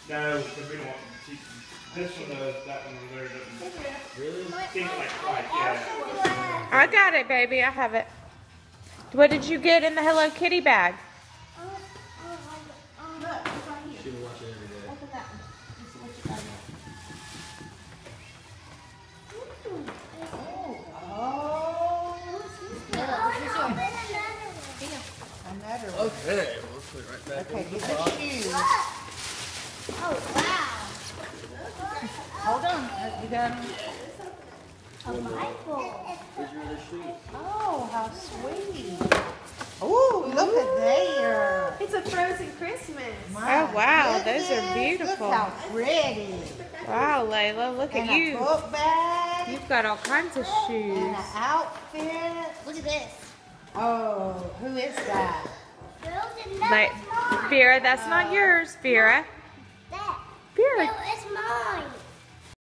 No, because we don't want this one does, that one over there doesn't. Really? Seems like quite, yeah. I got it, baby. I have it. What did you get in the Hello Kitty bag? She will watch it every day. Open that one. Let's see what you got in there. Another one. Okay, we'll put it right back Okay, in get the the box. shoes. Oh, wow. Hold on. You done? A Bible. Where's your other shoes? Oh, how sweet. Oh, look at there. It's a frozen Christmas. My Oh, wow, goodness, those are beautiful. Look how pretty. Wow, Layla, look And at a you. book bag. You've got all kinds of And shoes. an outfit. Look at this. Oh, who is that? Like, Vera, that's not yours, Vera.